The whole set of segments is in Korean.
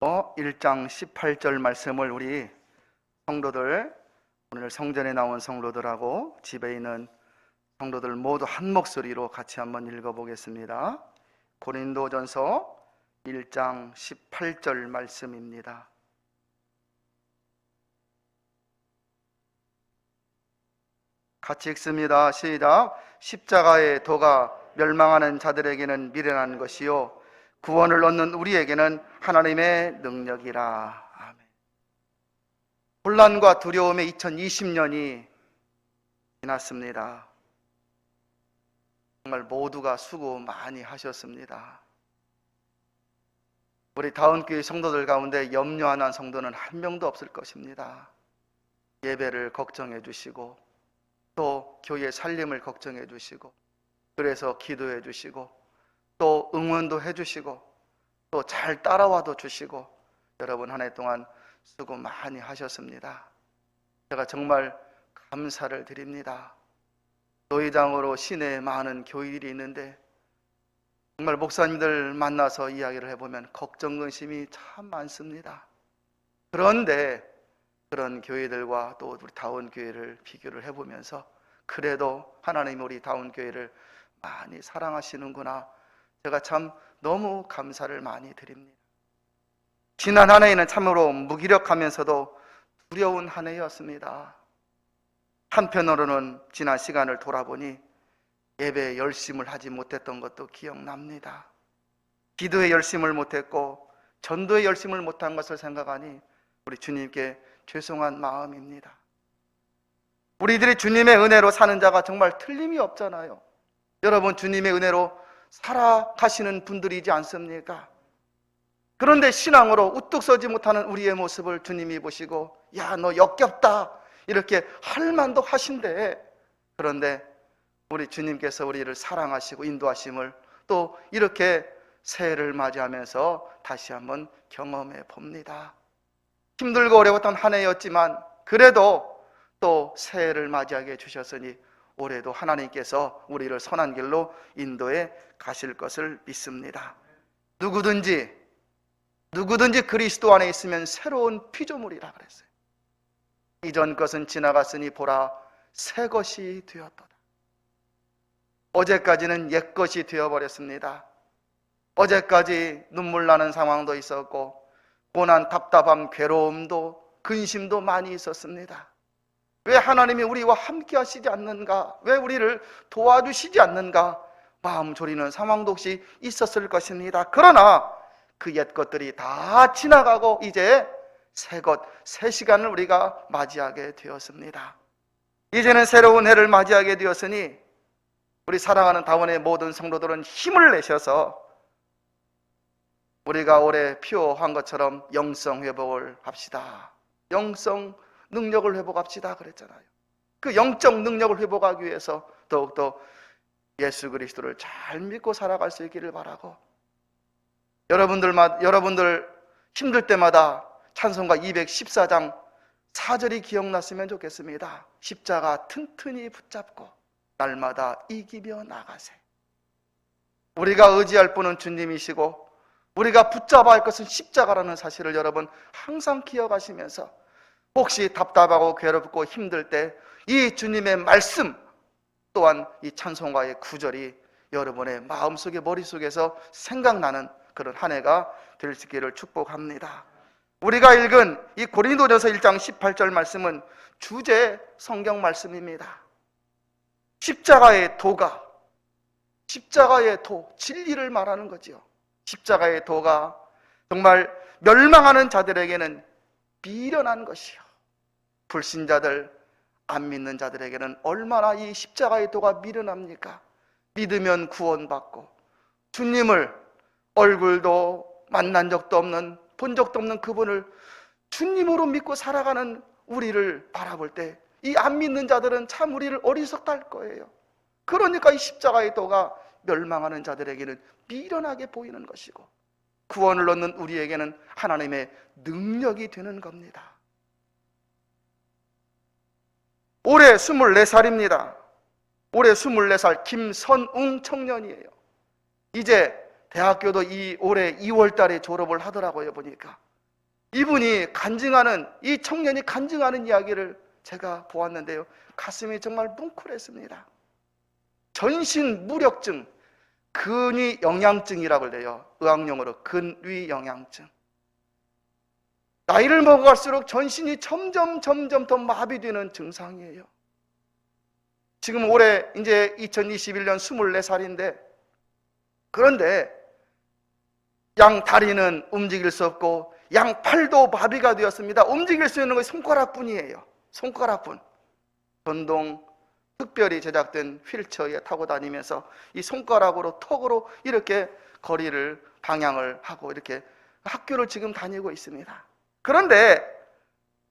1장 18절 말씀을 우리 성도들, 오늘 성전에 나온 성도들하고 집에 있는 성도들 모두 한 목소리로 같이 한번 읽어보겠습니다. 고린도전서 1장 18절 말씀입니다. 같이 읽습니다. 시작. 십자가의 도가 멸망하는 자들에게는 미련한 것이요 구원을 얻는 우리에게는 하나님의 능력이라. 아멘. 혼란과 두려움의 2020년이 지났습니다. 정말 모두가 수고 많이 하셨습니다. 우리 다운교회 성도들 가운데 염려하는 성도는 한 명도 없을 것입니다. 예배를 걱정해 주시고 또 교회 살림을 걱정해 주시고 그래서 기도해 주시고 또 응원도 해주시고 또 잘 따라와도 주시고 여러분 한 해 동안 수고 많이 하셨습니다. 제가 정말 감사를 드립니다. 노회장으로 시내에 많은 교회들이 있는데 정말 목사님들 만나서 이야기를 해보면 걱정 근심이 참 많습니다. 그런데 그런 교회들과 또 우리 다운교회를 비교를 해보면서 그래도 하나님이 우리 다운교회를 많이 사랑하시는구나, 제가 참 너무 감사를 많이 드립니다. 지난 한 해에는 참으로 무기력하면서도 두려운 한 해였습니다. 한편으로는 지난 시간을 돌아보니 예배에 열심을 하지 못했던 것도 기억납니다. 기도에 열심을 못했고 전도에 열심을 못한 것을 생각하니 우리 주님께 죄송한 마음입니다. 우리들이 주님의 은혜로 사는 자가 정말 틀림이 없잖아요. 여러분 주님의 은혜로 살아가시는 분들이지 않습니까? 그런데 신앙으로 우뚝 서지 못하는 우리의 모습을 주님이 보시고 야, 너 역겹다 이렇게 할 만도 하신데, 그런데 우리 주님께서 우리를 사랑하시고 인도하심을 또 이렇게 새해를 맞이하면서 다시 한번 경험해 봅니다. 힘들고 어려웠던 한 해였지만 그래도 또 새해를 맞이하게 해주셨으니 올해도 하나님께서 우리를 선한 길로 인도해 가실 것을 믿습니다. 누구든지 그리스도 안에 있으면 새로운 피조물이라 그랬어요. 이전 것은 지나갔으니 보라 새 것이 되었도다. 어제까지는 옛 것이 되어버렸습니다. 어제까지 눈물 나는 상황도 있었고 고난, 답답함, 괴로움도 근심도 많이 있었습니다. 왜 하나님이 우리와 함께 하시지 않는가? 왜 우리를 도와주시지 않는가? 마음 졸이는 상황도 혹시 있었을 것입니다. 그러나 그 옛 것들이 다 지나가고 이제 새 것, 새 시간을 우리가 맞이하게 되었습니다. 이제는 새로운 해를 맞이하게 되었으니 우리 사랑하는 다원의 모든 성도들은 힘을 내셔서 우리가 올해 피워한 것처럼 영성 회복을 합시다. 영성 능력을 회복합시다 그랬잖아요. 그 영적 능력을 회복하기 위해서 더욱더 예수 그리스도를 잘 믿고 살아갈 수 있기를 바라고, 여러분들 힘들 때마다 찬송가 214장 4절이 기억났으면 좋겠습니다. 십자가 튼튼히 붙잡고 날마다 이기며 나가세. 우리가 의지할 분은 주님이시고 우리가 붙잡아야 할 것은 십자가라는 사실을 여러분 항상 기억하시면서 혹시 답답하고 괴롭고 힘들 때 이 주님의 말씀 또한 이 찬송가의 구절이 여러분의 마음속에 머릿속에서 생각나는 그런 한 해가 될 수 있기를 축복합니다. 우리가 읽은 이 고린도전서 1장 18절 말씀은 주제 성경 말씀입니다. 십자가의 도가, 십자가의 도, 진리를 말하는 거죠. 십자가의 도가 정말 멸망하는 자들에게는 미련한 것이요 불신자들, 안 믿는 자들에게는 얼마나 이 십자가의 도가 미련합니까? 믿으면 구원받고 주님을 얼굴도 만난 적도 없는, 본 적도 없는 그분을 주님으로 믿고 살아가는 우리를 바라볼 때 이 안 믿는 자들은 참 우리를 어리석다 할 거예요. 그러니까 이 십자가의 도가 멸망하는 자들에게는 미련하게 보이는 것이고 구원을 얻는 우리에게는 하나님의 능력이 되는 겁니다. 올해 24살입니다. 올해 24살 김선웅 청년이에요. 이제 대학교도 올해 2월 달에 졸업을 하더라고요. 보니까 이분이 간증하는, 이 청년이 간증하는 이야기를 제가 보았는데요, 가슴이 정말 뭉클했습니다. 전신 무력증, 근위 영양증이라고 그래요. 의학용어로 근위 영양증. 나이를 먹어갈수록 전신이 점점 더 마비되는 증상이에요. 지금 올해 이제 2021년 24살인데, 그런데 양 다리는 움직일 수 없고 양 팔도 마비가 되었습니다. 움직일 수 있는 것이 손가락뿐이에요. 손가락뿐. 전동 특별히 제작된 휠체어에 타고 다니면서 이 손가락으로 턱으로 이렇게 거리를 방향을 하고 이렇게 학교를 지금 다니고 있습니다. 그런데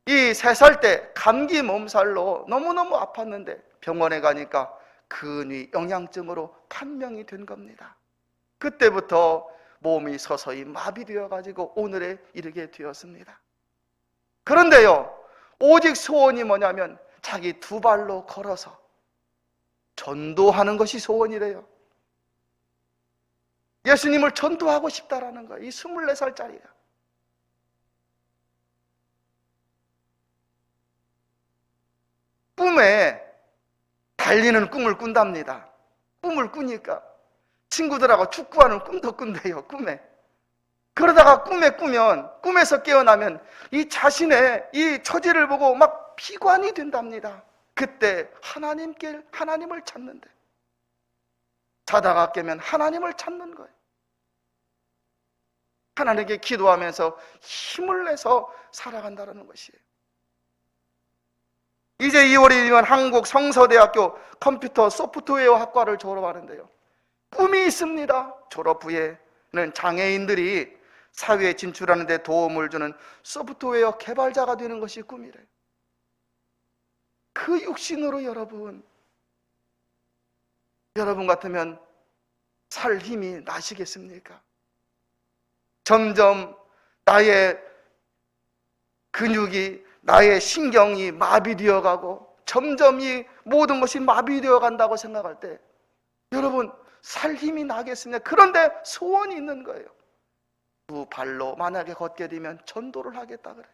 이 3살 때 감기 몸살로 너무너무 아팠는데 병원에 가니까 근위 영양증으로 판명이 된 겁니다. 그때부터 몸이 서서히 마비되어 가지고 오늘에 이르게 되었습니다. 그런데요, 오직 소원이 뭐냐면 자기 2발로 걸어서 전도하는 것이 소원이래요. 예수님을 전도하고 싶다라는 거예요. 이 24살짜리가. 꿈에 달리는 꿈을 꾼답니다. 꿈을 꾸니까 친구들하고 축구하는 꿈도 꾼대요. 꿈에. 그러다가 꿈에 꾸면, 꿈에서 깨어나면 이 자신의 이 처지를 보고 막 비관이 된답니다. 그때 하나님을 찾는데, 자다가 깨면 하나님을 찾는 거예요. 하나님께 기도하면서 힘을 내서 살아간다는 것이에요. 이제 2월이면 한국 성서대학교 컴퓨터 소프트웨어 학과를 졸업하는데요, 꿈이 있습니다. 졸업 후에는 장애인들이 사회에 진출하는 데 도움을 주는 소프트웨어 개발자가 되는 것이 꿈이래요. 그 육신으로 여러분 같으면 살 힘이 나시겠습니까? 점점 나의 근육이, 나의 신경이 마비되어 가고 점점 이 모든 것이 마비되어 간다고 생각할 때 여러분 살 힘이 나겠습니까? 그런데 소원이 있는 거예요. 2발로 만약에 걷게 되면 전도를 하겠다 그래요.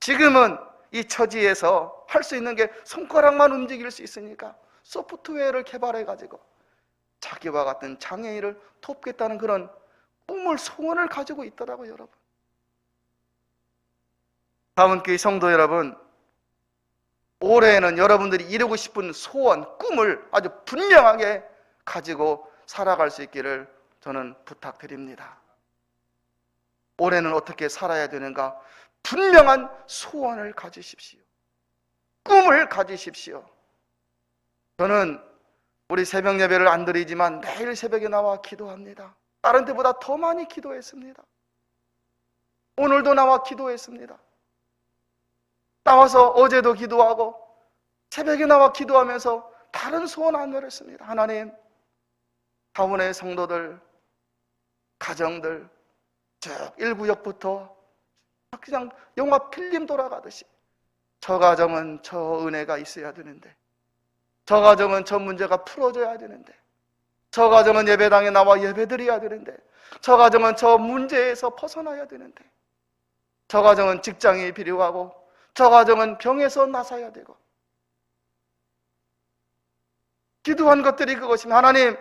지금은 이 처지에서 할 수 있는 게 손가락만 움직일 수 있으니까 소프트웨어를 개발해 가지고 자기와 같은 장애인을 돕겠다는 그런 꿈을, 소원을 가지고 있더라고요. 여러분, 다운교회 성도 여러분, 올해에는 여러분들이 이루고 싶은 소원, 꿈을 아주 분명하게 가지고 살아갈 수 있기를 저는 부탁드립니다. 올해는 어떻게 살아야 되는가? 분명한 소원을 가지십시오. 꿈을 가지십시오. 저는 우리 새벽 예배를 안 드리지만 매일 새벽에 나와 기도합니다. 다른 때보다 더 많이 기도했습니다. 오늘도 나와 기도했습니다. 나와서 어제도 기도하고 새벽에 나와 기도하면서 다른 소원 안 드렸습니다. 하나님, 타운의 성도들, 가정들 쭉 1구역부터 그냥 영화 필름 돌아가듯이 저 가정은 저 은혜가 있어야 되는데, 저 가정은 저 문제가 풀어져야 되는데, 저 가정은 예배당에 나와 예배드려야 되는데, 저 가정은 저 문제에서 벗어나야 되는데, 저 가정은 직장이 필요하고, 저 가정은 병에서 나서야 되고, 기도한 것들이 그것입니다. 하나님,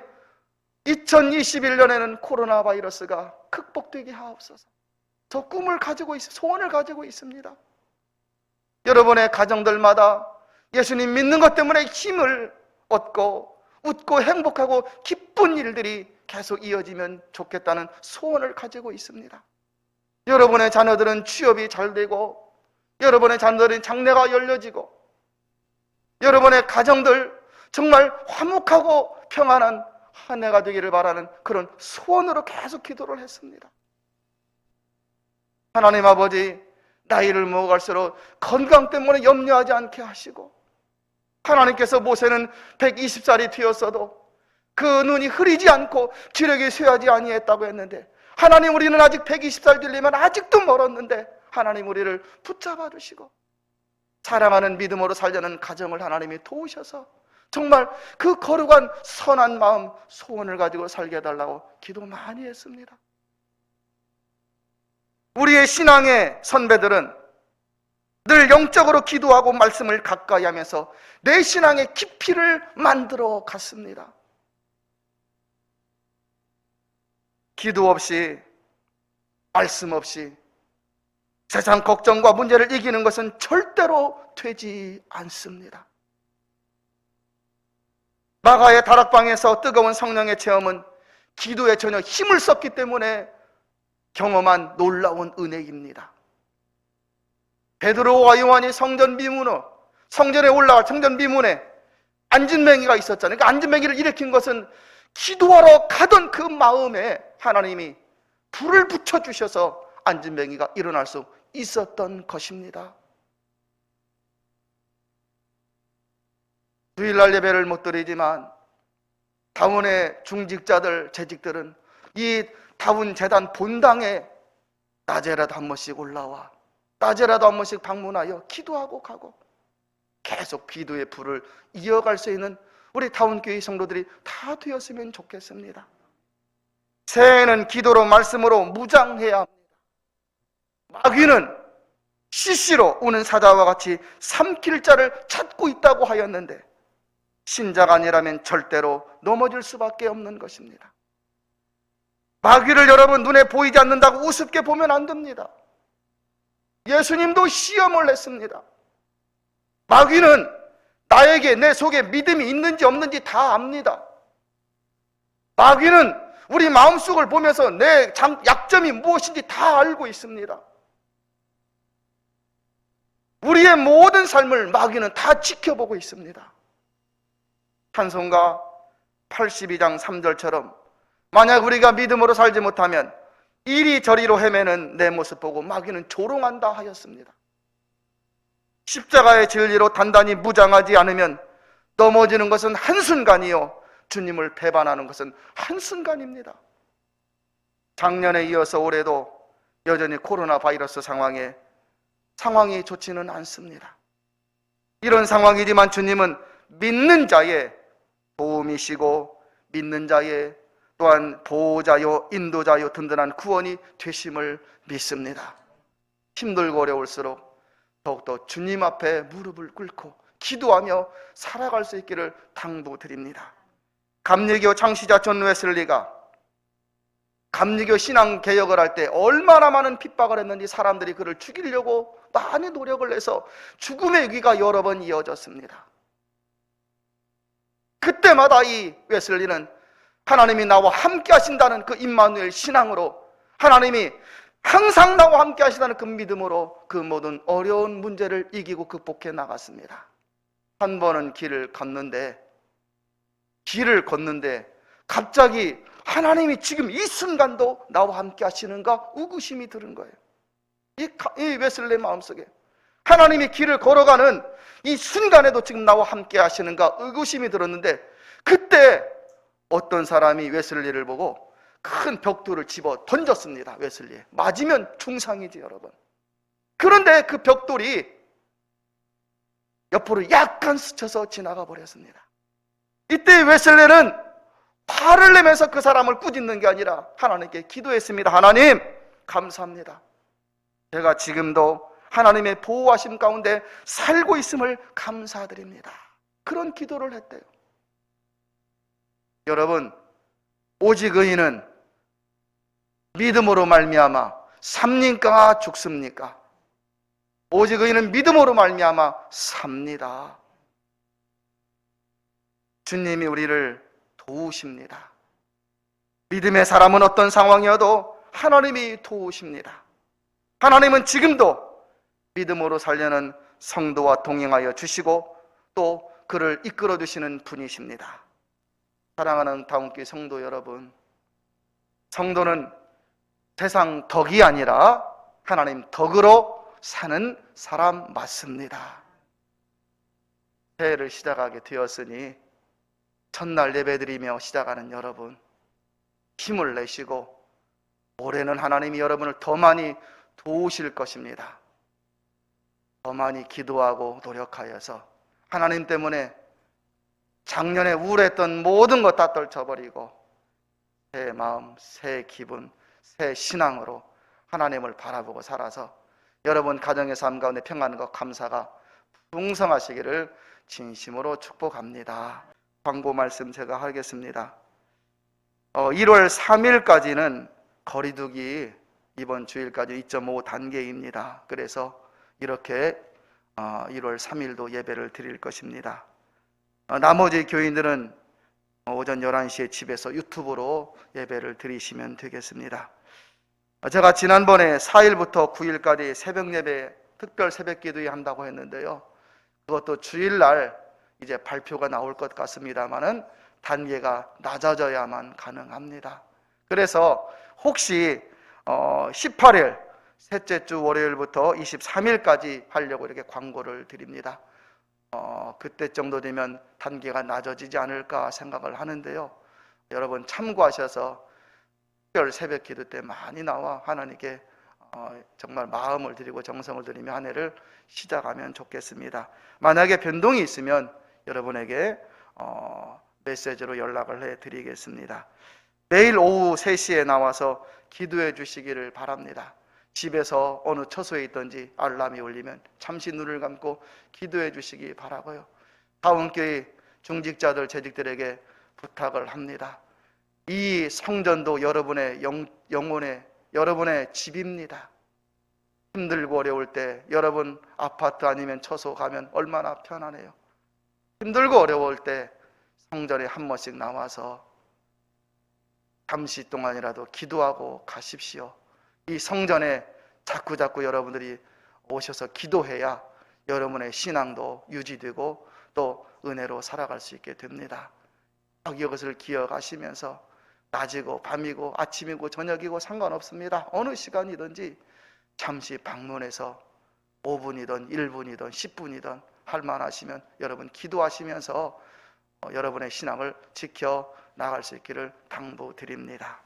2021년에는 코로나 바이러스가 극복되게 하옵소서. 저 꿈을 가지고 소원을 가지고 있습니다. 여러분의 가정들마다 예수님 믿는 것 때문에 힘을 얻고 웃고 행복하고 기쁜 일들이 계속 이어지면 좋겠다는 소원을 가지고 있습니다. 여러분의 자녀들은 취업이 잘 되고, 여러분의 자녀들은 장래가 열려지고, 여러분의 가정들 정말 화목하고 평안한 한 해가 되기를 바라는 그런 소원으로 계속 기도를 했습니다. 하나님 아버지, 나이를 먹어갈수록 건강 때문에 염려하지 않게 하시고, 하나님께서 모세는 120살이 되었어도 그 눈이 흐리지 않고 기력이 쇠하지 아니했다고 했는데, 하나님, 우리는 아직 120살 되려면 아직도 멀었는데 하나님 우리를 붙잡아 주시고 사랑하는 믿음으로 살려는 가정을 하나님이 도우셔서 정말 그 거룩한 선한 마음, 소원을 가지고 살게 해달라고 기도 많이 했습니다. 우리의 신앙의 선배들은 늘 영적으로 기도하고 말씀을 가까이 하면서 내 신앙의 깊이를 만들어 갔습니다. 기도 없이, 말씀 없이 세상 걱정과 문제를 이기는 것은 절대로 되지 않습니다. 마가의 다락방에서 뜨거운 성령의 체험은 기도에 전혀 힘을 썼기 때문에 경험한 놀라운 은혜입니다. 베드로와 요한이 성전에 올라가 성전 미문에 안진뱅이가 있었잖아요. 그 안진뱅이를 일으킨 것은 기도하러 가던 그 마음에 하나님이 불을 붙여주셔서 안진뱅이가 일어날 수 있었던 것입니다. 주일날 예배를 못 드리지만 다운의 중직자들, 재직들은 이 다운 재단 본당에 낮에라도 한 번씩 올라와 낮에라도 한 번씩 방문하여 기도하고 가고 계속 기도의 불을 이어갈 수 있는 우리 다운교회 성도들이 다 되었으면 좋겠습니다. 새해에는 기도로 말씀으로 무장해야 합니다. 마귀는 시시로 우는 사자와 같이 삼킬 자를 찾고 있다고 하였는데 신자가 아니라면 절대로 넘어질 수밖에 없는 것입니다. 마귀를 여러분 눈에 보이지 않는다고 우습게 보면 안 됩니다. 예수님도 시험을 했습니다. 마귀는 나에게 내 속에 믿음이 있는지 없는지 다 압니다. 마귀는 우리 마음속을 보면서 내 약점이 무엇인지 다 알고 있습니다. 우리의 모든 삶을 마귀는 다 지켜보고 있습니다. 찬송가 82장 3절처럼 만약 우리가 믿음으로 살지 못하면 이리저리로 헤매는 내 모습 보고 마귀는 조롱한다 하였습니다. 십자가의 진리로 단단히 무장하지 않으면 넘어지는 것은 한순간이요 주님을 배반하는 것은 한순간입니다. 작년에 이어서 올해도 여전히 코로나 바이러스 상황이 좋지는 않습니다. 이런 상황이지만 주님은 믿는 자의 도움이시고 믿는 자의 또한 보호자요 인도자요 든든한 구원이 되심을 믿습니다. 힘들고 어려울수록 더욱더 주님 앞에 무릎을 꿇고 기도하며 살아갈 수 있기를 당부드립니다. 감리교 창시자 존 웨슬리가 감리교 신앙 개혁을 할 때 얼마나 많은 핍박을 했는지 사람들이 그를 죽이려고 많이 노력을 해서 죽음의 위기가 여러 번 이어졌습니다. 그때마다 이 웨슬리는 하나님이 나와 함께 하신다는 그 임마누엘 신앙으로 하나님이 항상 나와 함께 하시다는 그 믿음으로 그 모든 어려운 문제를 이기고 극복해 나갔습니다. 한 번은 길을 걷는데 갑자기 하나님이 지금 이 순간도 나와 함께 하시는가 의구심이 드는 거예요. 이 웨슬리 마음속에 하나님이 길을 걸어가는 이 순간에도 지금 나와 함께 하시는가 의구심이 들었는데 그때 어떤 사람이 웨슬리를 보고 큰 벽돌을 집어 던졌습니다. 웨슬리에 맞으면 중상이지 여러분. 그런데 그 벽돌이 옆으로 약간 스쳐서 지나가 버렸습니다. 이때 웨슬리는 화를 내면서 그 사람을 꾸짖는 게 아니라 하나님께 기도했습니다. 하나님 감사합니다. 제가 지금도 하나님의 보호하심 가운데 살고 있음을 감사드립니다. 그런 기도를 했대요. 여러분, 오직 의인은 믿음으로 말미암아 삽니까 죽습니까? 오직 의인은 믿음으로 말미암아 삽니다. 주님이 우리를 도우십니다. 믿음의 사람은 어떤 상황이어도 하나님이 도우십니다. 하나님은 지금도 믿음으로 살려는 성도와 동행하여 주시고 또 그를 이끌어 주시는 분이십니다. 사랑하는 다운교회 성도 여러분, 성도는 세상 덕이 아니라 하나님 덕으로 사는 사람 맞습니다. 새해를 시작하게 되었으니 첫날 예배드리며 시작하는 여러분, 힘을 내시고 올해는 하나님이 여러분을 더 많이 도우실 것입니다. 더 많이 기도하고 노력하여서 하나님 때문에 작년에 우울했던 모든 것 다 떨쳐버리고 새 마음, 새 기분, 새 신앙으로 하나님을 바라보고 살아서 여러분 가정의 삶 가운데 평안과 감사가 풍성하시기를 진심으로 축복합니다. 광고 말씀 제가 하겠습니다. 1월 3일까지는 거리두기 이번 주일까지 2.5 단계입니다. 그래서 이렇게 1월 3일도 예배를 드릴 것입니다. 나머지 교인들은 오전 11시에 집에서 유튜브로 예배를 드리시면 되겠습니다. 제가 지난번에 4일부터 9일까지 새벽 예배, 특별 새벽 기도회 한다고 했는데요. 그것도 주일날 이제 발표가 나올 것 같습니다만은 단계가 낮아져야만 가능합니다. 그래서 혹시 18일 셋째 주 월요일부터 23일까지 하려고 이렇게 광고를 드립니다. 그때 정도 되면 단계가 낮아지지 않을까 생각을 하는데요. 여러분 참고하셔서 특별 새벽 기도 때 많이 나와 하나님께 정말 마음을 드리고 정성을 들이며 한 해를 시작하면 좋겠습니다. 만약에 변동이 있으면 여러분에게 메시지로 연락을 해드리겠습니다. 매일 오후 3시에 나와서 기도해 주시기를 바랍니다. 집에서 어느 처소에 있든지 알람이 울리면 잠시 눈을 감고 기도해 주시기 바라고요. 다운교회 중직자들, 재직들에게 부탁을 합니다. 이 성전도 여러분의 영혼의 여러분의 집입니다. 힘들고 어려울 때 여러분 아파트 아니면 처소 가면 얼마나 편하네요. 힘들고 어려울 때 성전에 한 번씩 나와서 잠시 동안이라도 기도하고 가십시오. 이 성전에 자꾸 여러분들이 오셔서 기도해야 여러분의 신앙도 유지되고 또 은혜로 살아갈 수 있게 됩니다. 이것을 기억하시면서 낮이고 밤이고 아침이고 저녁이고 상관없습니다. 어느 시간이든지 잠시 방문해서 5분이든 1분이든 10분이든 할 만하시면 여러분 기도하시면서 여러분의 신앙을 지켜 나갈 수 있기를 당부드립니다.